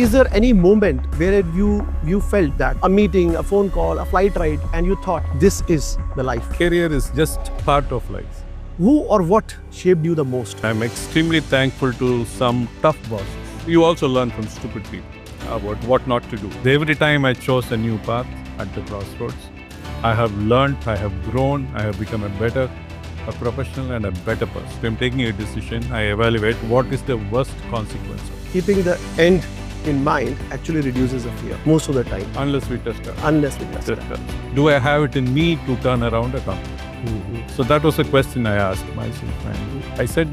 Is there any moment where you felt that a meeting, a phone call, a flight ride, and you thought this is the life? Career is just part of life. Who or what shaped you the most? I'm extremely thankful to some tough bosses. You also learn from stupid people about what not to do. Every time I chose a new path at the crossroads, I have learned, I have grown, I have become a professional and a better person. If I'm taking a decision, I evaluate what is the worst consequence of it. Keeping the end in mind actually reduces the fear most of the time. Unless we test it. Unless we test it. Do I have it in me to turn around a company? So that was a question I asked myself, and I said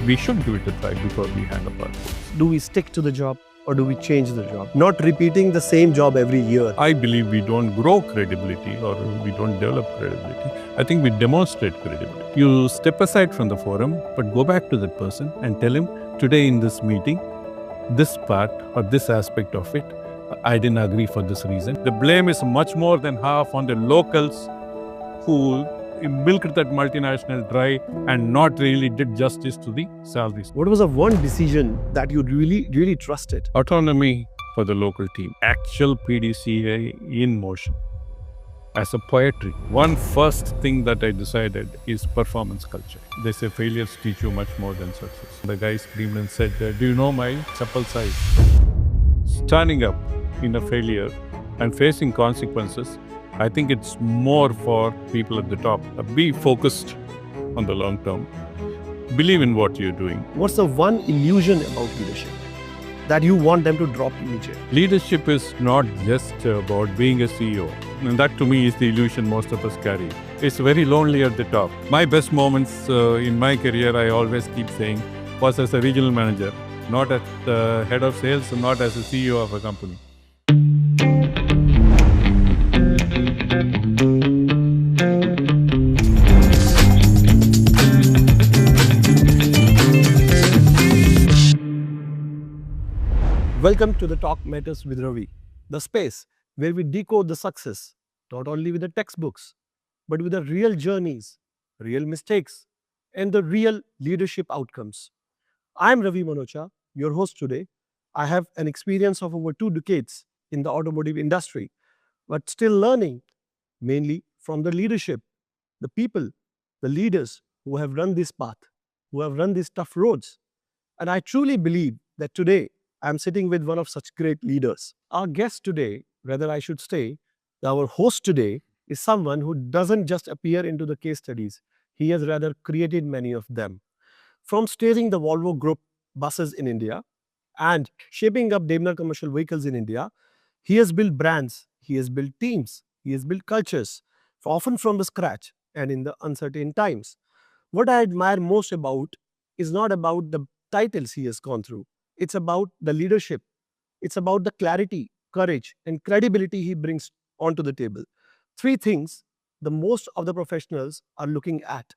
we should give it a try before we hand up our books. Do we stick to the job or do we change the job? Not repeating the same job every year. I believe we don't grow credibility or we don't develop credibility. I think we demonstrate credibility. You step aside from the forum, but go back to that person and tell him, today in this meeting, this part or this aspect of it, I didn't agree for this reason. The blame is much more than half on the locals who milked that multinational dry and not really did justice to the salaries. What was the one decision that you really trusted? Autonomy for the local team. Actual PDCA in motion. As a poetry, one first thing that I decided is performance culture. They say failures teach you much more than success. The guy screamed and said, do you know my chappal size? Standing up in a failure and facing consequences, I think it's more for people at the top. Be focused on the long term. Believe in what you're doing. What's the one illusion about leadership that you want them to drop immediately? Leadership is not just about being a CEO. And that to me is the illusion most of us carry. It's very lonely at the top. My best moments in my career, I always keep saying, was as a regional manager, not as the head of sales, not as a CEO of a company. Welcome to the Talk Matters with Ravi, the space where we decode the success, not only with the textbooks, but with the real journeys, real mistakes, and the real leadership outcomes. I'm Ravi Manocha, your host today. I have an experience of over 2 decades in the automotive industry, but still learning, mainly from the leadership, the people, the leaders who have run this path, who have run these tough roads. And I truly believe that today, I'm sitting with one of such great leaders. Our guest today, rather I should say, our host today is someone who doesn't just appear into the case studies. He has rather created many of them. From steering the Volvo Group buses in India and shaping up Daimler commercial vehicles in India, he has built brands, he has built teams, he has built cultures, often from the scratch and in the uncertain times. What I admire most about is not about the titles he has gone through. It's about the leadership. It's about the clarity, courage, and credibility he brings onto the table. 3 things the most of the professionals are looking at.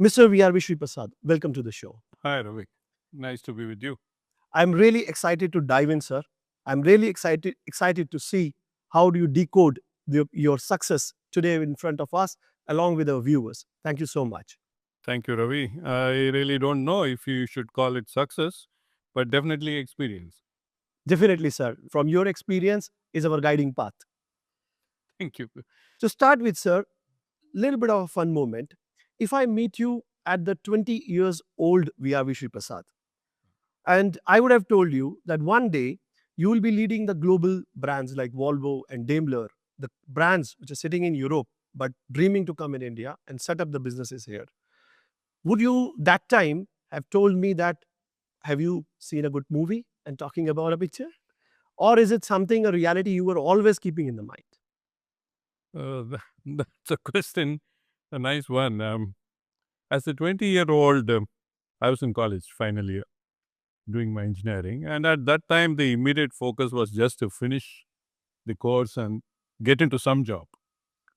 Mr. VRV Sriprasad, welcome to the show. Hi, Ravi. Nice to be with you. I'm really excited to dive in, sir. I'm really excited to see how do you decode your success today in front of us, along with our viewers. Thank you so much. Thank you, Ravi. I really don't know if you should call it success, but definitely experience. Definitely, sir. From your experience is our guiding path. Thank you. To start with, sir, a little bit of a fun moment. If I meet you at the 20 years old VRV Sriprasad, and I would have told you that one day you will be leading the global brands like Volvo and Daimler, the brands which are sitting in Europe, but dreaming to come in India and set up the businesses here. Would you that time have told me that, have you seen a good movie and talking about a picture? Or is it something, a reality you were always keeping in the mind? That's a question, a nice one. As a 20-year-old, I was in college, final year, doing my engineering. And at that time, the immediate focus was just to finish the course and get into some job.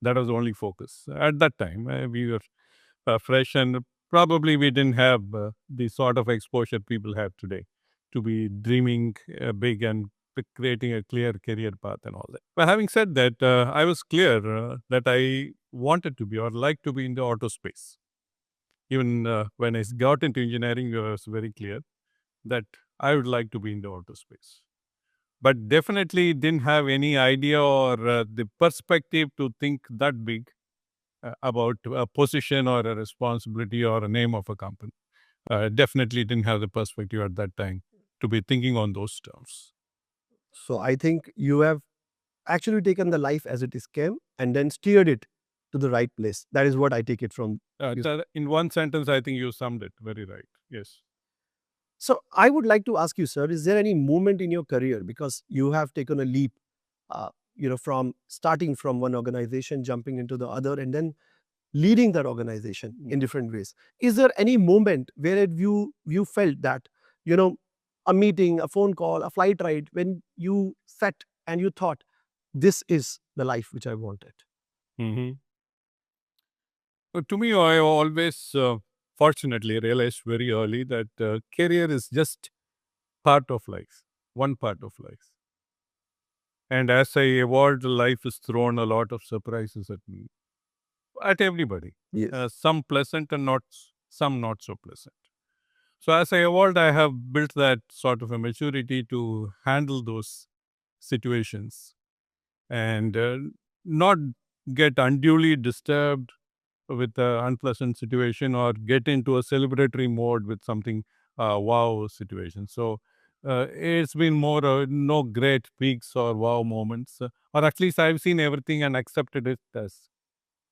That was the only focus. At that time, we were fresh and probably we didn't have the sort of exposure people have today to be dreaming big and creating a clear career path and all that. But having said that, I was clear that I wanted to be or like to be in the auto space. Even when I got into engineering, I was very clear that I would like to be in the auto space. but definitely didn't have any idea or the perspective to think that big about a position or a responsibility or a name of a company. Definitely didn't have the perspective at that time to be thinking on those terms. So I think you have actually taken the life as it is came and then steered it to the right place. That is what I take it from you. In one sentence, I think you summed it very right. Yes. So I would like to ask you, sir, is there any moment in your career, because you have taken a leap, from starting from one organization, jumping into the other, and then leading that organization in different ways? Is there any moment where you felt that, a meeting, a phone call, a flight ride, when you sat and you thought, this is the life which I wanted? Mm-hmm. To me, I always fortunately realized very early that career is just part of life, one part of life. And as I evolved, life has thrown a lot of surprises at me, at everybody. Yes. Some pleasant and some not so pleasant. So as I evolved, I have built that sort of a maturity to handle those situations and not get unduly disturbed with an unpleasant situation or get into a celebratory mode with something wow situation. So it's been more no great peaks or wow moments, or at least I've seen everything and accepted it as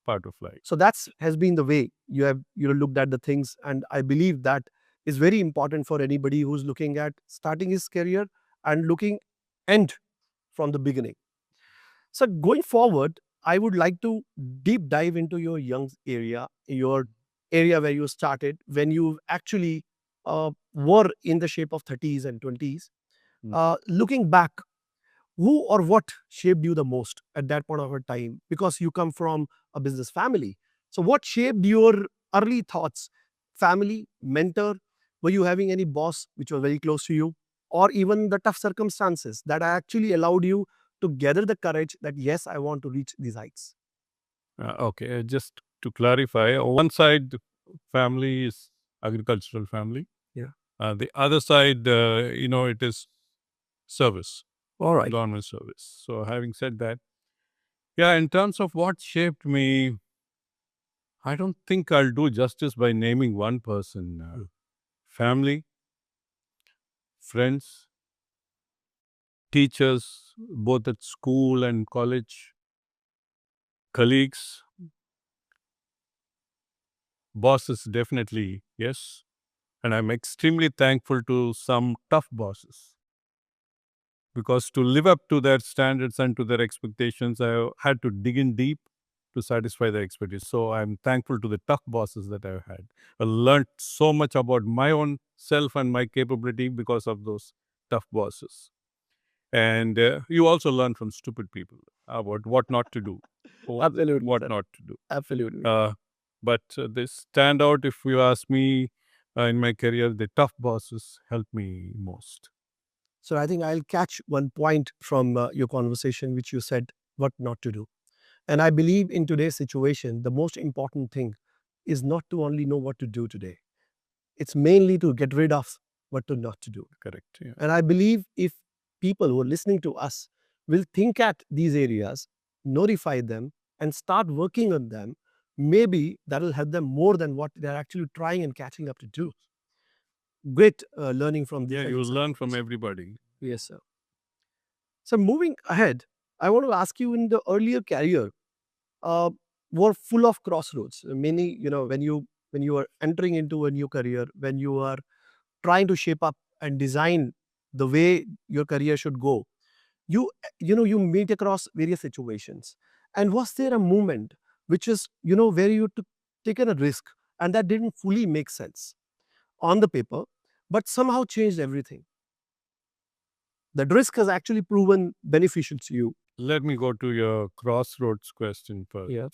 part of life. So that's has been the way you have looked at the things, and I believe that is very important for anybody who's looking at starting his career and looking end from the beginning. So going forward, I would like to deep dive into your area where you started, when you actually were in the shape of 30s and 20s. Looking back, who or what shaped you the most at that point of a time? Because you come from a business family. So what shaped your early thoughts? Family, mentor? Were you having any boss which was very close to you? Or even the tough circumstances that actually allowed you to gather the courage that, yes, I want to reach these heights? Okay, just to clarify, on one side, family is agricultural family. Yeah. The other side, it is service, All right. government service. So having said that, yeah, in terms of what shaped me, I don't think I'll do justice by naming one person. Family, friends, teachers, both at school and college, colleagues, bosses, definitely, yes. And I'm extremely thankful to some tough bosses because to live up to their standards and to their expectations, I had to dig in deep to satisfy their expectations. So I'm thankful to the tough bosses that I've had. I learned so much about my own self and my capability because of those tough bosses. And you also learn from stupid people about what not to do, Absolutely, what sir. not to do. Absolutely. But they stand out, if you ask me, in my career, the tough bosses helped me most. So I think I'll catch one point from your conversation, which you said what not to do. And I believe in today's situation, the most important thing is not to only know what to do today. It's mainly to get rid of what to not to do. Correct. Yeah. And I believe if people who are listening to us will think at these areas, notify them, and start working on them, maybe that will help them more than what they're actually trying and catching up to do. Great learning from this. Yeah, you learn from everybody. Yes, sir. So moving ahead, I want to ask you, in the earlier career, uh, were full of crossroads. Many, when you are entering into a new career, when you are trying to shape up and design the way your career should go, you meet across various situations. And was there a moment which is, where you took taken a risk and that didn't fully make sense on the paper, but somehow changed everything? That risk has actually proven beneficial to you. Let me go to your crossroads question first. Yeah.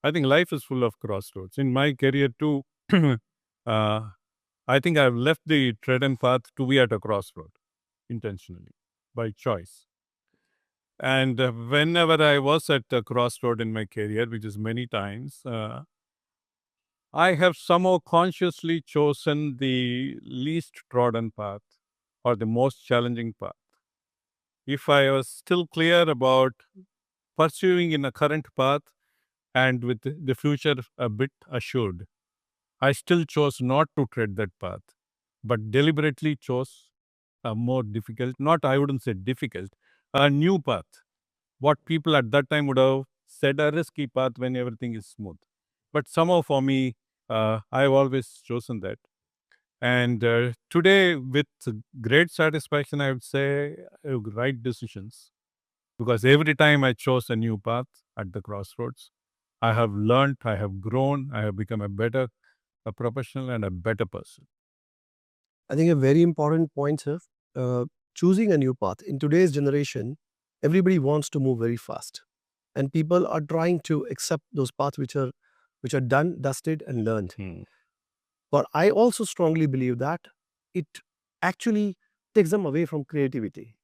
I think life is full of crossroads. In my career too, I think I've left the trodden path to be at a crossroad intentionally by choice. And whenever I was at a crossroad in my career, which is many times, I have somehow consciously chosen the least trodden path or the most challenging path. if I was still clear about pursuing in a current path and with the future a bit assured, I still chose not to tread that path, but deliberately chose a more difficult, not I wouldn't say difficult, a new path. What people at that time would have said a risky path when everything is smooth. But somehow for me, I've always chosen that. And today, with great satisfaction, I would say right decisions, because every time I chose a new path at the crossroads, I have learned, I have grown, I have become a professional and a better person. I think a very important point, sir. Uh, Choosing a new path. In today's generation, everybody wants to move very fast, and people are trying to accept those paths which are done, dusted, and learned. Hmm. But I also strongly believe that it actually takes them away from creativity.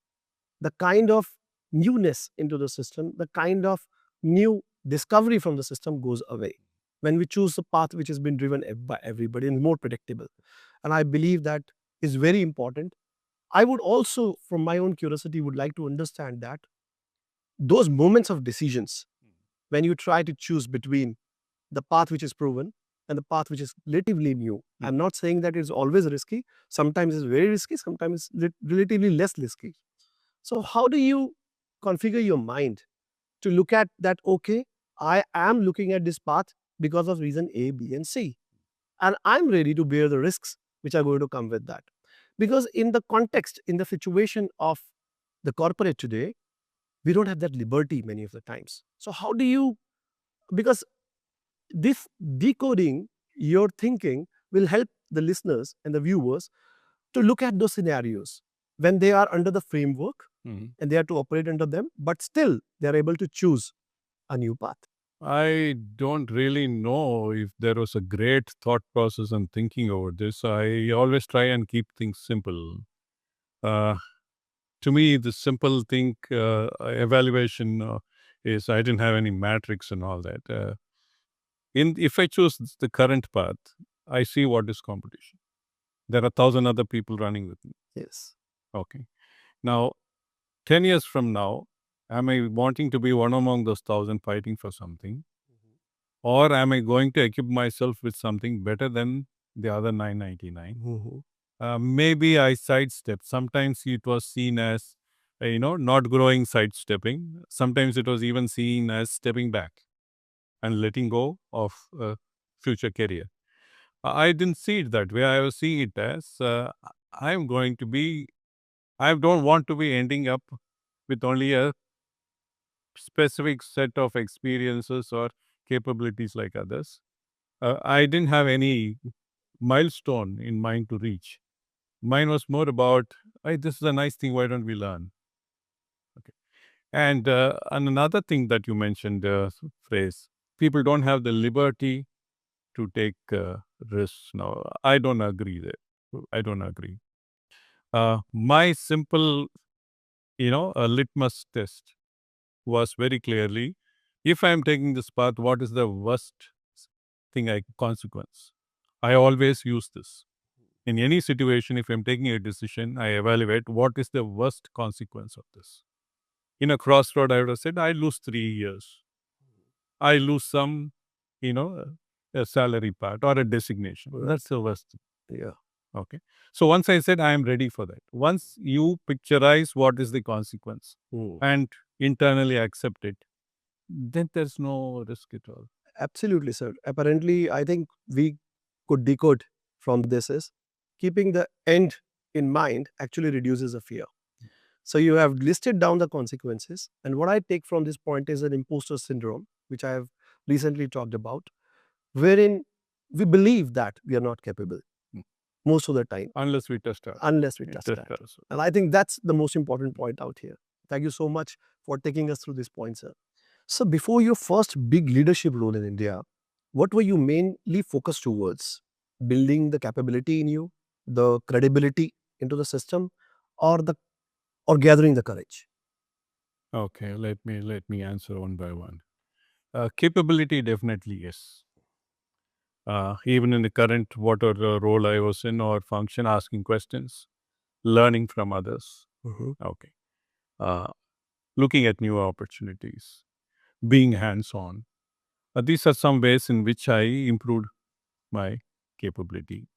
The kind of newness into the system, the kind of new discovery from the system goes away when we choose a path which has been driven by everybody and more predictable. And I believe that is very important. I would also, from my own curiosity, would like to understand that those moments of decisions when you try to choose between the path which is proven and the path which is relatively new. I'm not saying that it's always risky. Sometimes it's very risky, sometimes it's relatively less risky. So how do you configure your mind to look at that, okay, I am looking at this path because of reason A, B, and C. And I'm ready to bear the risks which are going to come with that. Because in the context, in the situation of the corporate today, we don't have that liberty many of the times. So how do you, because this decoding your thinking will help the listeners and the viewers to look at those scenarios when they are under the framework Mhm. and they are to operate under them, but still they are able to choose a new path. I don't really know if there was a great thought process and thinking over this. I always try and keep things simple. Uh, to me, the simple thing evaluation is I didn't have any matrix and all that. In if I choose the current path, I see what is competition. There are 1,000 other people running with me. Yes. Okay. Now, 10 years from now, am I wanting to be one among those 1,000 fighting for something? Or am I going to equip myself with something better than the other 999? Mhm. Maybe I sidestep. Sometimes it was seen as, not growing sidestepping. Sometimes it was even seen as stepping back and letting go of future career. I didn't see it that way. I was seeing it as I'm going to be, I don't want to be ending up with only a specific set of experiences or capabilities like others. I didn't have any milestone in mind to reach. Mine was more about, hey, this is a nice thing, why don't we learn? Okay. And another thing that you mentioned, phrase, people don't have the liberty to take risks now. I don't agree there. I don't agree. My simple, a litmus test was very clearly, if I'm taking this path, what is the worst consequence? I always use this. In any situation, if I'm taking a decision, I evaluate what is the worst consequence of this. In a crossroad, I would have said, I lose 3 years. I lose some, you know, a salary part or a designation. Right. That's the worst. Yeah. Okay. So once I said, I am ready for that. Once you picturize what is the consequence Mm. and internally accept it, then there's no risk at all. Absolutely, sir. Apparently, I think we could decode from this is keeping the end in mind actually reduces the fear. So you have listed down the consequences. And what I take from this point is an imposter syndrome, which I have recently talked about, wherein we believe that we are not capable Mm. most of the time, Unless we test our, unless we test that. ourselves. And I think that's the most important point out here. Thank you so much for taking us through this point, sir. So before your first big leadership role in India, what were you mainly focused towards? Building the capability in you, the credibility into the system, or the or gathering the courage? Okay, let me answer one by one. Capability definitely yes. Even in the current whatever role I was in or function, asking questions, learning from others. Mhm. Okay. uh, looking at new opportunities, being hands-on. These are some ways in which I improved my capability.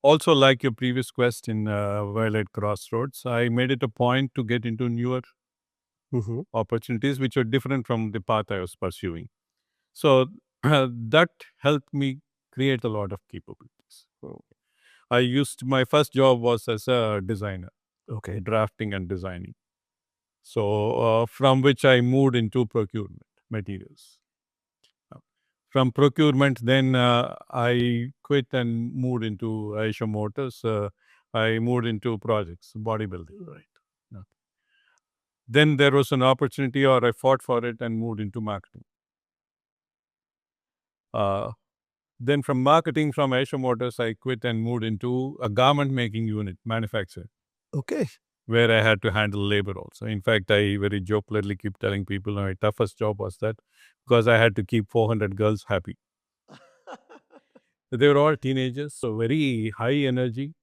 Also, like your previous question, while at Crossroads, I made it a point to get into newer opportunities which are different from the path I was pursuing. So that helped me create a lot of capabilities. So I used my first job was as a designer, Okay. drafting and designing. So from which I moved into procurement materials. From procurement, then I quit and moved into Aisha Motors. I moved into projects, bodybuilding. Right. Yeah. Then there was an opportunity, or I fought for it and moved into marketing. Uh, then from marketing from Aisha Motors, I quit and moved into a garment making unit, manufacturer, Okay. where I had to handle labor also. In fact, I very jocularly keep telling people my toughest job was that because I had to keep 400 girls happy. They were all teenagers, so very high energy.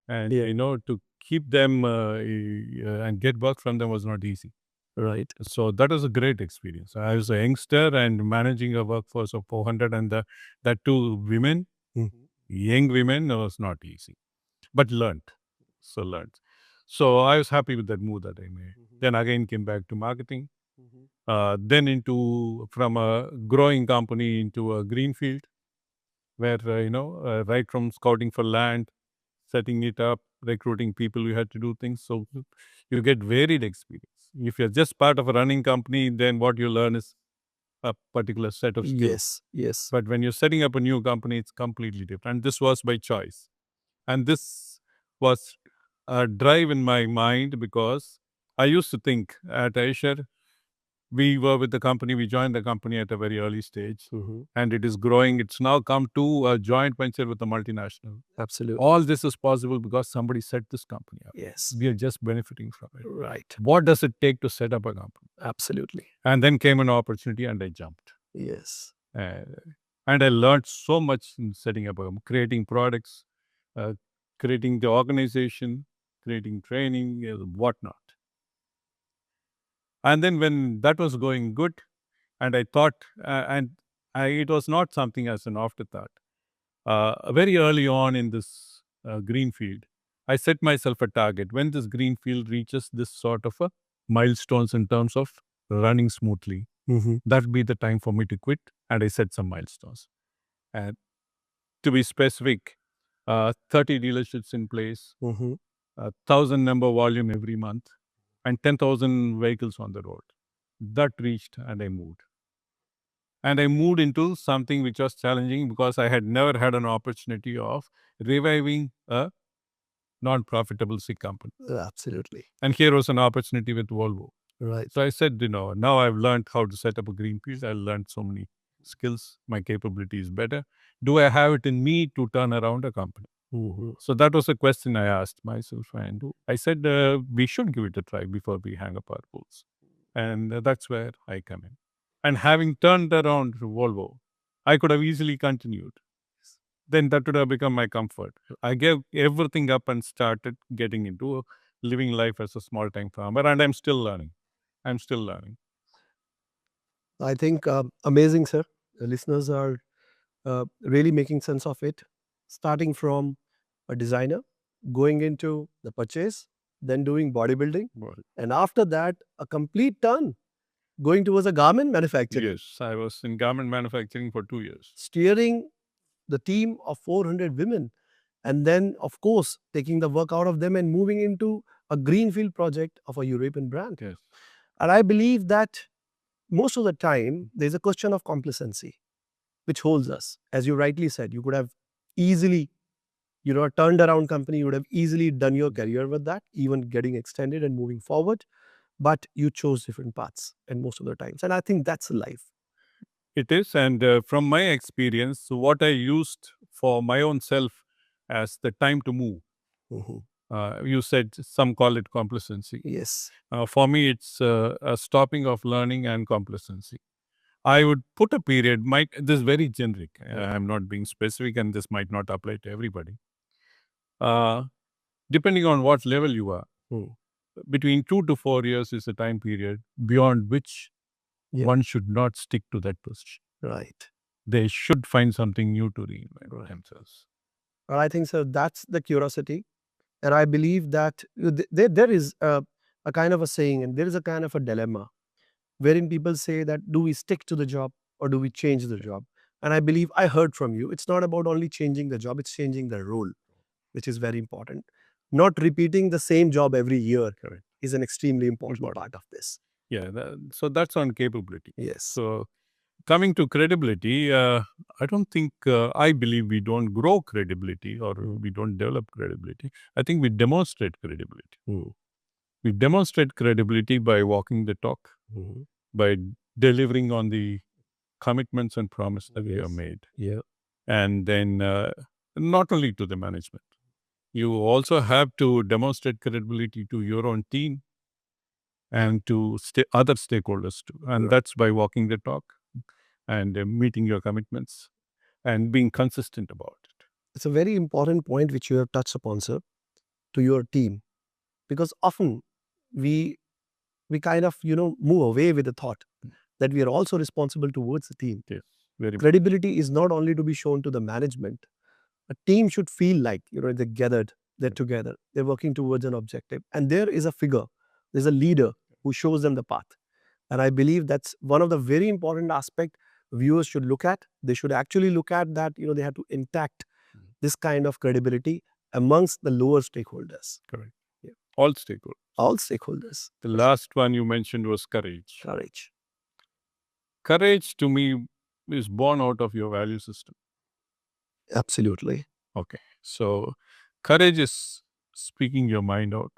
And, Yeah. to keep them and get work from them was not easy. Right. So that was a great experience. I was a youngster and managing a workforce of 400 and that too women, young women was not easy, but learned. So learned. So I was happy with that move that I made. Then again came back to marketing. Then into from a growing company into a greenfield where right from scouting for land, setting it up, recruiting people, you had to do things. So you get varied experience. If you're just part of a running company, then what you learn is a particular set of skills. Yes. Yes. But when you're setting up a new company, it's completely different. And this was by choice. And this was a drive in my mind because I used to think at Aisha, we were with the company, we joined the company at a very early stage and it is growing. It's now come to a joint venture with a multinational. Absolutely. All this is possible because somebody set this company up. Yes. We are just benefiting from it. Right. What does it take to set up a company? Absolutely. And then came an opportunity and I jumped. Yes. Uh, and I learned so much in setting up, creating products, uh, creating the organization, creating training, whatnot. And then when that was going good, and I thought, it was not something as an afterthought. Very early on in this greenfield, I set myself a target. When this greenfield reaches this sort of a milestones in terms of running smoothly, that would be the time for me to quit. And I set some milestones. And to be specific, 30 dealerships in place, 1,000 number volume every month, and 10,000 vehicles on the road. That reached and I moved. And I moved into something which was challenging because I had never had an opportunity of reviving a non-profitable SIG company. Absolutely. And here was an opportunity with Volvo. Right. So I said, now I've learned how to set up a greenfield. I learned so many skills. My capability is better. Do I have it in me to turn around a company? So that was a question I asked myself. And I said, we should give it a try before we hang up our boots. And that's where I come in. And having turned around to Volvo, I could have easily continued. Then that would have become my comfort. I gave everything up and started getting into living life as a small time farmer. And I'm still learning. I'm still learning. I think amazing, sir. The listeners are really making sense of it. Starting from a designer, going into the purchase, then doing bodybuilding, and after that, a complete turn going towards a garment manufacturing. Yes, I was in garment manufacturing for 2 years. Steering the team of 400 women, and then, of course, taking the work out of them and moving into a greenfield project of a European brand. Yes. And I believe that most of the time, there's a question of complacency, which holds us. As you rightly said, you could have easily, a turned around company, you would have easily done your career with that, even getting extended and moving forward. But you chose different paths, and most of the times. And I think that's life. It is. And from my experience, what I used for my own self as the time to move, you said some call it complacency. Yes. For me, it's a stopping of learning and complacency. I would put a period, this is very generic. I'm not being specific and this might not apply to everybody. Depending on what level you are, between 2 to 4 years is a time period beyond which Yeah. one should not stick to that position. Right. They should find something new to reinvent themselves. Well, I think so. That's the curiosity. And I believe that there is a kind of a saying and there is a kind of a dilemma wherein people say that do we stick to the job or do we change the job? And I believe I heard from you, it's not about only changing the job, it's changing the role, which is very important. Not repeating the same job every year Correct. is an extremely important part of this. Yeah. So that's on capability. Yes. So coming to credibility, I don't think, I believe we don't grow credibility or we don't develop credibility. I think we demonstrate credibility. We demonstrate credibility by walking the talk, by delivering on the commitments and promises that we have made. Yeah. And then not only to the management, you also have to demonstrate credibility to your own team and to other stakeholders too. And that's by walking the talk and meeting your commitments and being consistent about it. It's a very important point which you have touched upon, sir, to your team, because often we kind of move away with the thought that we are also responsible towards the team. Yes, very much. Credibility is not only to be shown to the management. A team should feel like they're gathered, they're together, they're working towards an objective, and there is a figure, there's a leader who shows them the path. And I believe that's one of the very important aspect viewers should look at. They should actually look at that they have to intact this kind of credibility amongst the lower stakeholders. Correct. Yeah. All stakeholders. All stakeholders. The last one you mentioned was courage. Courage. Courage to me is born out of your value system. Absolutely. Okay. So courage is speaking your mind out,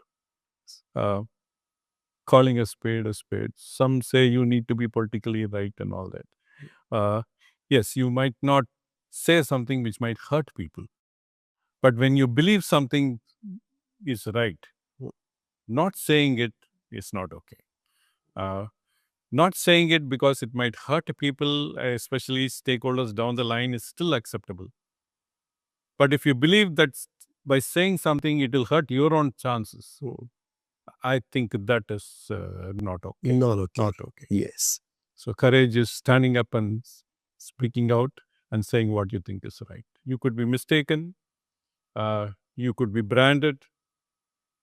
calling a spade a spade. Some say you need to be politically right and all that. Yes, you might not say something which might hurt people. But when you believe something is right, not saying it is not okay. Not saying it because it might hurt people, especially stakeholders down the line, is still acceptable. But if you believe that by saying something, it will hurt your own chances, I think that is not okay. Not okay. Not okay. Yes. So courage is standing up and speaking out and saying what you think is right. You could be mistaken. You could be branded.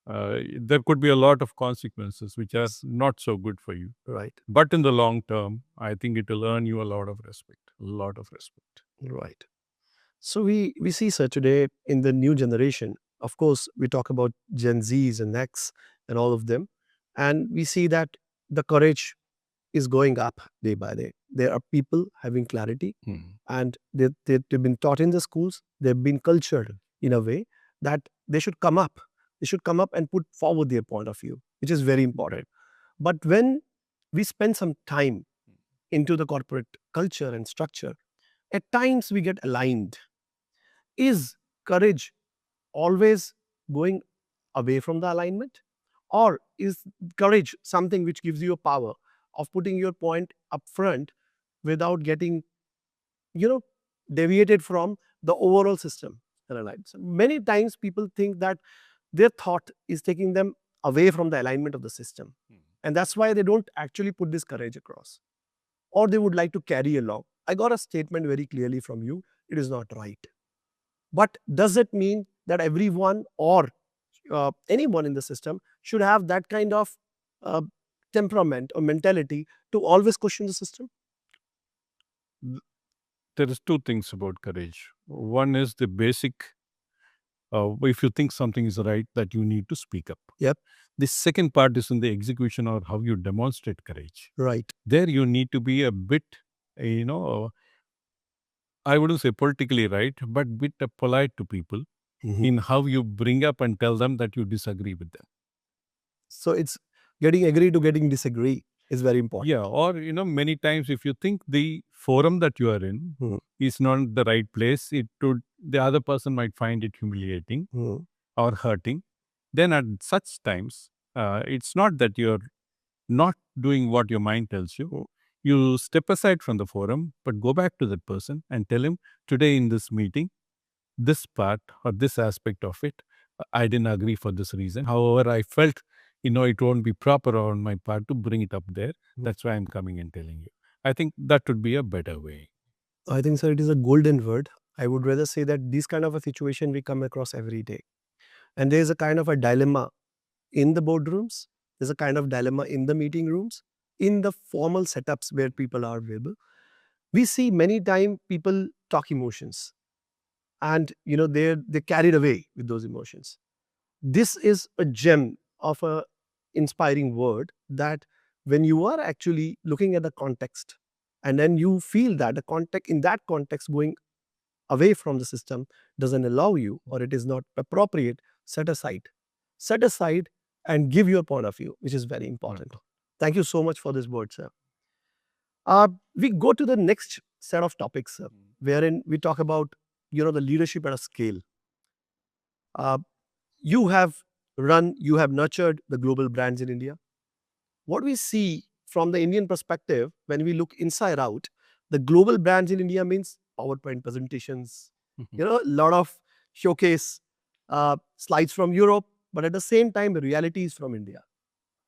There could be a lot of consequences which are not so good for you. Right. But in the long term, I think it will earn you a lot of respect. A lot of respect. Right. So we see, sir, today in the new generation, of course, we talk about Gen Zs and X and all of them. And we see that the courage is going up day by day. There are people having clarity and they've been taught in the schools. They've been cultured in a way that they should come up. They should come up and put forward their point of view, which is very important. But when we spend some time into the corporate culture and structure, at times we get aligned. Is courage always going away from the alignment? Or is courage something which gives you a power of putting your point up front without getting, deviated from the overall system and aligned? So many times people think that their thought is taking them away from the alignment of the system. And that's why they don't actually put this courage across. Or they would like to carry along. I got a statement very clearly from you. It is not right. But does it mean that everyone or anyone in the system should have that kind of temperament or mentality to always question the system? There is two things about courage. One is the basic, if you think something is right, that you need to speak up. Yep. The second part is in the execution or how you demonstrate courage. Right. There you need to be a bit, I wouldn't say politically right, but bit polite to people in how you bring up and tell them that you disagree with them. So it's getting agree to getting disagree is very important. Yeah, or many times if you think the forum that you are in is not the right place, the other person might find it humiliating or hurting. Then at such times, it's not that you're not doing what your mind tells you. You step aside from the forum, but go back to that person and tell him, today in this meeting, this part or this aspect of it, I didn't agree for this reason. However, I felt it won't be proper on my part to bring it up there. That's why I'm coming and telling you. I think that would be a better way. I think, sir, it is a golden word. I would rather say that this kind of a situation we come across every day. And there is a kind of a dilemma in the boardrooms. There's a kind of dilemma in the meeting rooms, in the formal setups where people are available. We see many time people talk emotions, and they're carried away with those emotions. This is a gem of a inspiring word, that when you are actually looking at the context, and then you feel that the context, in that context, going away from the system doesn't allow you, or it is not appropriate, set aside and give your point of view, which is very important. Thank you so much for this word, sir. We go to the next set of topics, sir, wherein we talk about the leadership at a scale. uh, you have you have nurtured the global brands in India. What we see from the Indian perspective, when we look inside out, the global brands in India means PowerPoint presentations, a lot of showcase slides from Europe, but at the same time, the reality is from India.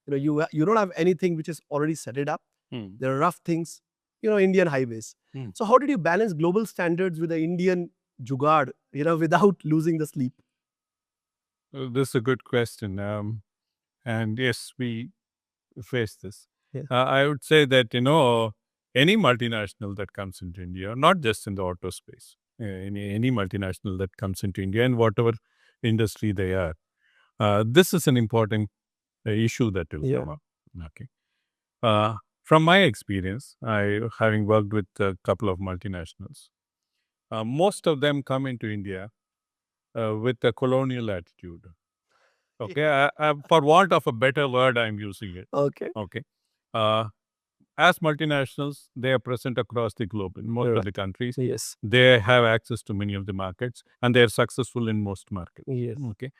You don't have anything which is already set it up. There are rough things, Indian highways. So how did you balance global standards with the Indian jugaad, without losing the sleep? This is a good question. And yes, we face this. Yeah. I would say that, any multinational that comes into India, not just in the auto space, any multinational that comes into India in whatever industry they are, this is an important issue that will Yeah. come up. Okay. From my experience, having worked with a couple of multinationals, most of them come into India with a colonial attitude. Okay, for want of a better word, I'm using it. Okay. Okay, uh, as multinationals, they are present across the globe in most of Right. the countries. Yes. They have access to many of the markets, and they are successful in most markets. Yes. Okay,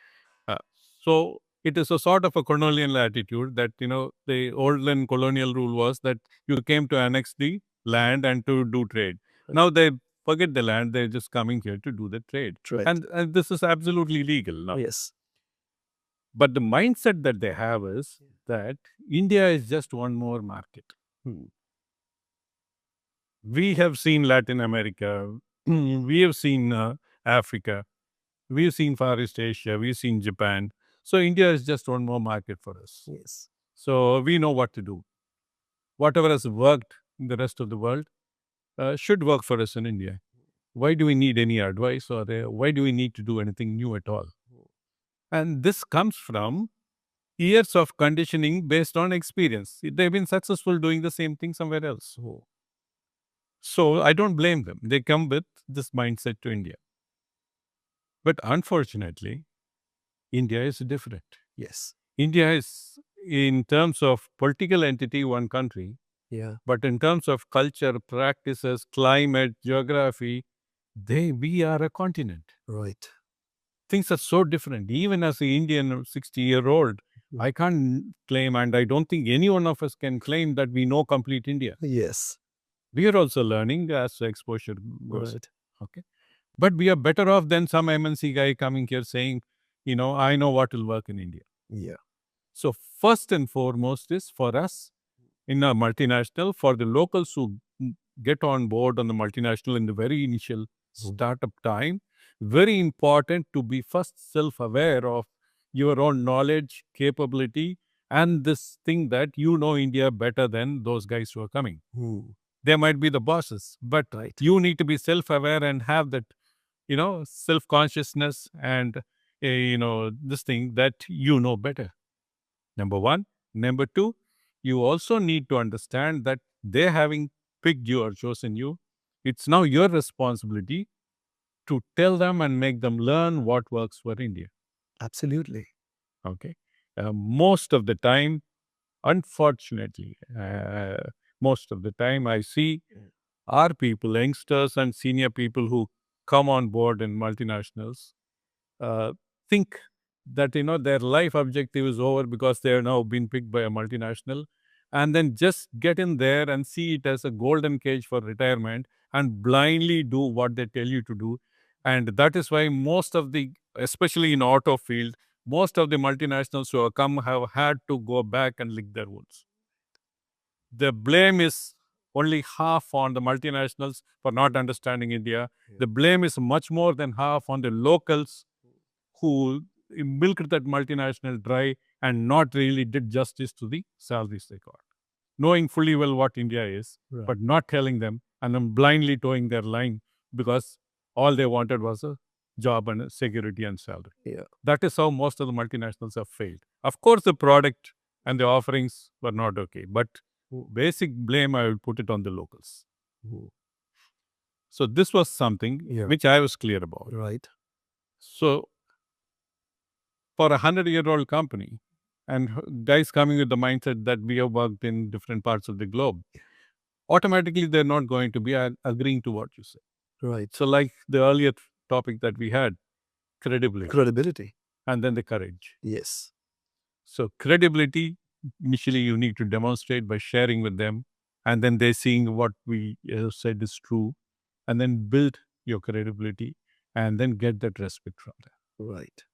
so it is a sort of a colonial attitude that the olden colonial rule was that you came to annex the land and to do trade. Right. Now they forget the land; they're just coming here to do the trade, Right. and this is absolutely legal now. Yes. But the mindset that they have is that India is just one more market. We have seen Latin America, we have seen Africa, we have seen Far East Asia, we've seen Japan. So India is just one more market for us. Yes. So we know what to do. Whatever has worked in the rest of the world should work for us in India. Why do we need any advice, or why do we need to do anything new at all? And this comes from years of conditioning based on experience. They've been successful doing the same thing somewhere else. So I don't blame them. They come with this mindset to India. But unfortunately, India is different. Yes. India is, in terms of political entity, one country. Yeah. But in terms of culture, practices, climate, geography, we are a continent. Right. Things are so different. Even as an Indian 60-year-old, I can't claim, and I don't think any one of us can claim that we know complete India. Yes. We are also learning as exposure goes. Right. Okay. But we are better off than some MNC guy coming here saying, I know what will work in India. Yeah. So first and foremost is for us in a multinational, for the locals who get on board on the multinational in the very initial startup time, very important to be first self-aware of your own knowledge, capability, and this thing that you know India better than those guys who are coming. They might be the bosses, but Right. you need to be self-aware and have that, self-consciousness and, this thing that you know better. Number one. Number two, you also need to understand that they having picked you or chosen you, it's now your responsibility to tell them and make them learn what works for India. Absolutely. Okay. Most of the time, unfortunately, most of the time I see our people, youngsters and senior people who come on board in multinationals, think that their life objective is over because they are now been picked by a multinational, and then just get in there and see it as a golden cage for retirement and blindly do what they tell you to do. And that is why most of the, especially in auto field, most of the multinationals who have come have had to go back and lick their wounds. The blame is only half on the multinationals for not understanding India. The blame is much more than half on the locals who milked that multinational dry and not really did justice to the salaries they got. Knowing fully well what India is, but not telling them and then blindly towing their line because all they wanted was a job and a security and salary. Yeah. That is how most of the multinationals have failed. Of course, the product and the offerings were not okay, but basic blame, I would put it on the locals. So this was something which I was clear about. Right. So for a 100-year-old company and guys coming with the mindset that we have worked in different parts of the globe, automatically they're not going to be agreeing to what you say. Right. So like the earlier topic that we had, credibility. And then the courage. Yes. So credibility, initially you need to demonstrate by sharing with them, and then they're seeing what we said is true, and then build your credibility, and then get that respect from them. Right.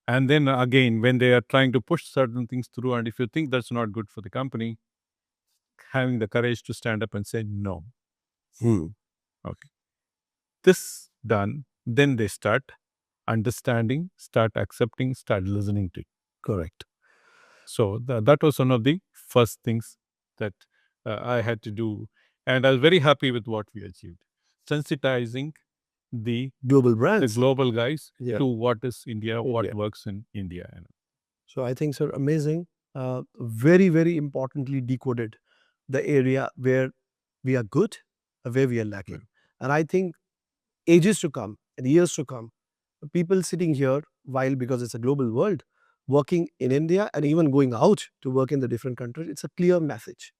And then again, when they are trying to push certain things through, and if you think that's not good for the company, having the courage to stand up and say no. Okay. This done, then they start understanding, start accepting, start listening to you. Correct. So that was one of the first things that I had to do. And I was very happy with what we achieved. Sensitizing the global brands, the global guys Yeah. to what is India, what India. works in India. So I think, sir, amazing. Very, very importantly decoded the area where we are good and where we are lacking. And I think ages to come and years to come, people sitting here, while because it's a global world, working in India and even going out to work in the different countries, it's a clear message.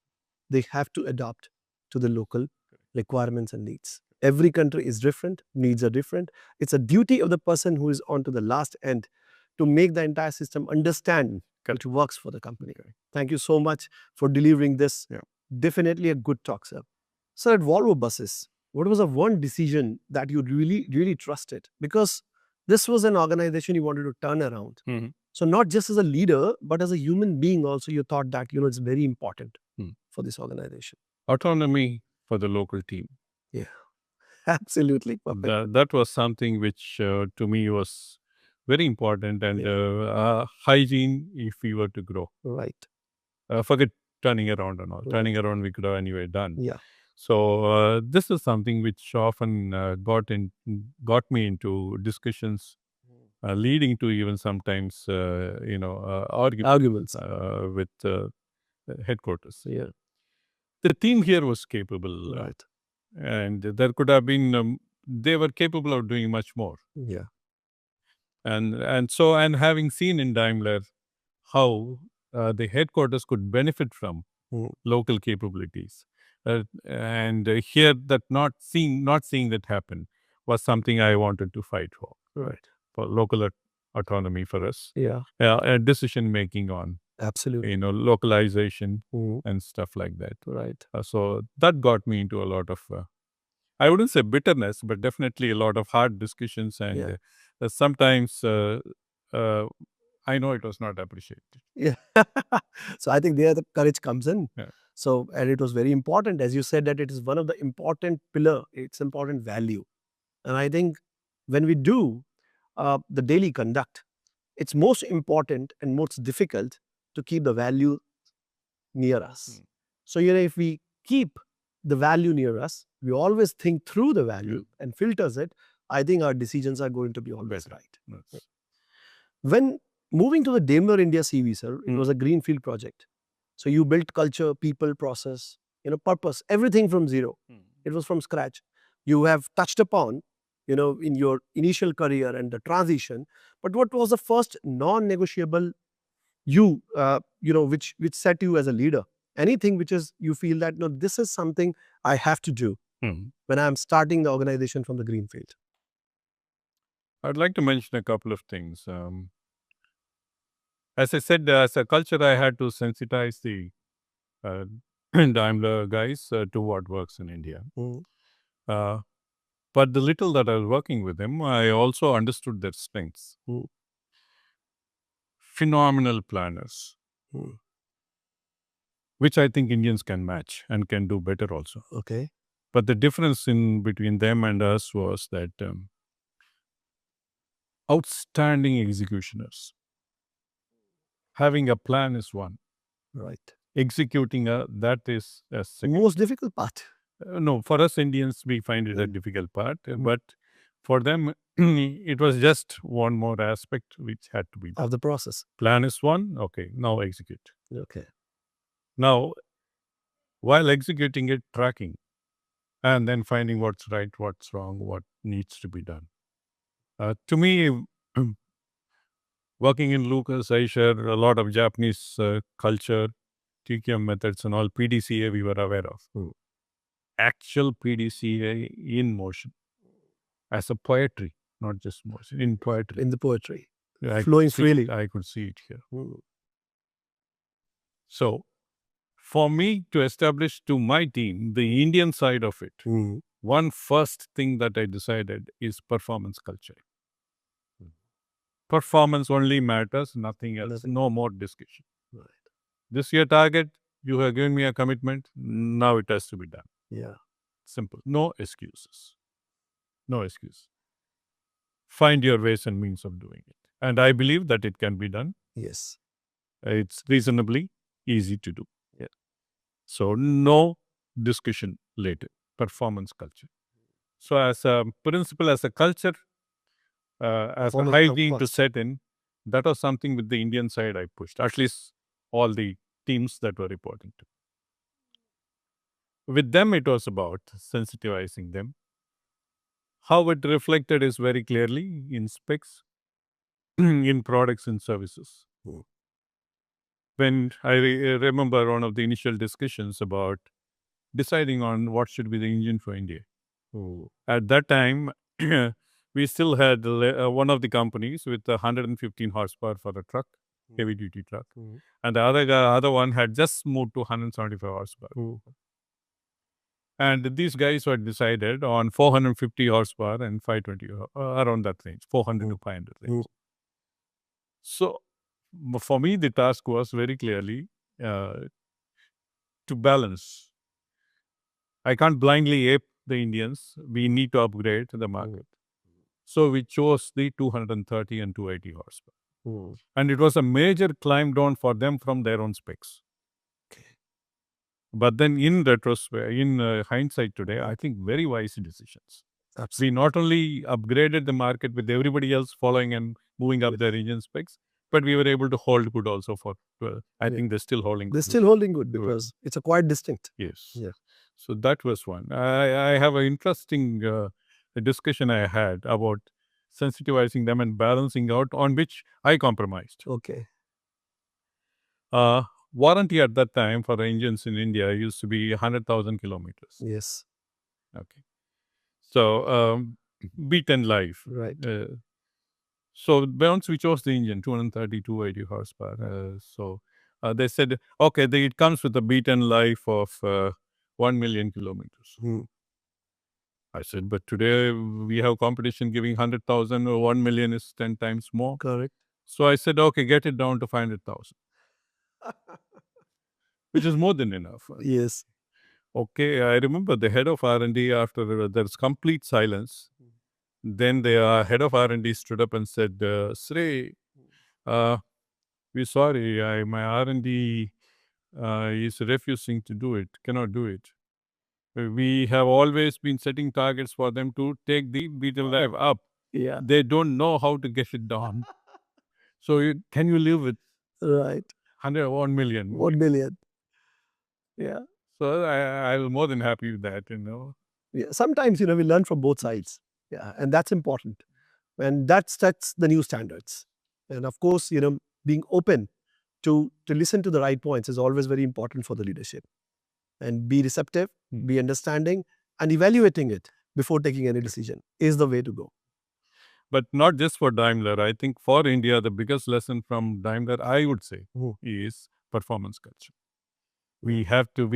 They have to adapt to the local requirements and needs. Every country is different, needs are different. It's a duty of the person who is on to the last end to make the entire system understand which works for the company. Thank you so much for delivering this. Definitely a good talk, sir. Sir, at Volvo Buses, what was the one decision that you really, really trusted? Because this was an organization you wanted to turn around. So not just as a leader, but as a human being also, you thought that, it's very important for this organization. Autonomy for the local team. Yeah, absolutely. Perfect. That was something which to me was very important, and hygiene if we were to grow. Right. Forget turning around and all. Turning around we could have anyway done. Yeah. So this is something which often got me into discussions, leading to even sometimes arguments with headquarters. Yeah. The team here was capable, Right. and there could have been they were capable of doing much more. Yeah. And having seen in Daimler how the headquarters could benefit from local capabilities, and here that not seeing that happen was something I wanted to fight for. Right. For local autonomy for us. Yeah. Decision making on Absolutely. localization and stuff like that. Right. So that got me into a lot of I wouldn't say bitterness, but definitely a lot of hard discussions, and sometimes I know it was not appreciated. Yeah. So I think there the courage comes in. Yeah. So, and it was very important, as you said, that it is one of the important pillar, it's important value. And I think when we do the daily conduct, it's most important and most difficult to keep the value near us. So, if we keep the value near us, we always think through the value and filters it, I think our decisions are going to be always right. Yes. When moving to the Daimler India CV, sir, it was a greenfield project. So you built culture, people, process, purpose, everything from zero. It was from scratch. You have touched upon, in your initial career and the transition. But what was the first non-negotiable which set you as a leader? Anything which is you feel that, no, this is something I have to do when I'm starting the organization from the greenfield. I'd like to mention a couple of things. As I said, as a culture, I had to sensitize the Daimler guys to what works in India. But the little that I was working with them, I also understood their strengths. phenomenal planners, which I think Indians can match and can do better also. Okay. But the difference in between them and us was that outstanding executioners. Having a plan is one. Right. Executing that is a second. Most difficult part. No, for us Indians, we find it a difficult part. But for them, it was just one more aspect which had to be done. Of the process. Plan is one. Okay, now execute. Okay. Now, while executing it, tracking, and then finding what's right, what's wrong, what needs to be done. To me, working in Lucas, I share a lot of Japanese culture, TQM methods, and all. PDCA we were aware of. Actual PDCA in motion as a poetry, not just motion, in poetry. In the poetry. I Flowing could see freely. it, I could see it here. So, for me to establish to my team the Indian side of it, one first thing that I decided is performance culture. Performance only matters, nothing else. No more discussion. Right. This year target, you have given me a commitment. Now it has to be done. Yeah. Simple. No excuses. No excuse. Find your ways and means of doing it. And I believe that it can be done. Yes. It's reasonably easy to do. Yeah. So no discussion later. Performance culture. So as a principle, as a culture, as a hygiene to set in, that was something with the Indian side I pushed. At least all the teams that were reporting to. With them, it was about sensitizing them. How it reflected is very clearly in specs, in products and services. When I remember one of the initial discussions about deciding on what should be the engine for India. At that time, we still had one of the companies with 115 horsepower for a truck, heavy duty truck, and the other one had just moved to 175 horsepower. And these guys were decided on 450 horsepower and 520, around that range, 400 to 500 range. So, for me, the task was very clearly to balance. I can't blindly ape the Indians. We need to upgrade the market. So, we chose the 230 and 280 horsepower. And it was a major climb down for them from their own specs. But then in retrospect, in hindsight today, I think very wise decisions. Absolutely. We not only upgraded the market with everybody else following and moving up their engine specs, but we were able to hold good also for, I think they're still holding They're good. still holding good because it's a quite distinct. Yes. Yeah. So that was one. I have an interesting discussion I had about sensitizing them and balancing out, on which I compromised. Okay. Warranty at that time for engines in India used to be 100,000 kilometers. Yes. Okay. So, beaten life. Right. So, once we chose the engine, 230, 280 horsepower. So, they said, okay, it comes with a beaten life of 1 million kilometers. I said, but today we have competition giving 100,000 or 1 million is 10 times more. Correct. So, I said, okay, get it down to 500,000. Which is more than enough. Yes. Okay, I remember the head of R&D, after there's complete silence, then the head of R&D stood up and said, Sri, we're sorry, my R&D is refusing to do it, cannot do it. We have always been setting targets for them to take the beetle life up. Yeah. They don't know how to get it down. So can you live with Right. 1 million? 1 million. Yeah. So I was more than happy with that, Yeah. Sometimes, we learn from both sides. Yeah. And that's important. And that sets the new standards. And of course, being open to listen to the right points is always very important for the leadership. And be receptive, be understanding, and evaluating it before taking any decision is the way to go. But not just for Daimler. I think for India, the biggest lesson from Daimler, I would say, is performance culture. We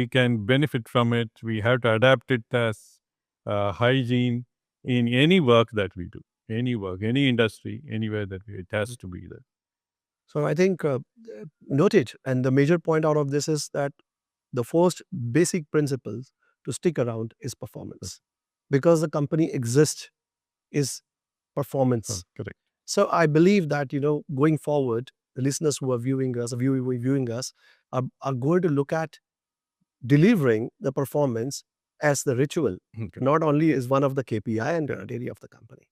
can benefit from it. We have to adapt it as hygiene in any work that we do. Any work, any industry, anywhere that it has to be there. So I think note it. And the major point out of this is that the first basic principles to stick around is performance. Because the company exists is performance. Correct. So I believe that, going forward, the listeners who are viewing us, are going to look at delivering the performance as the ritual, Okay. not only as one of the KPI and criteria of the company.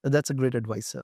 And that's a great advice, sir.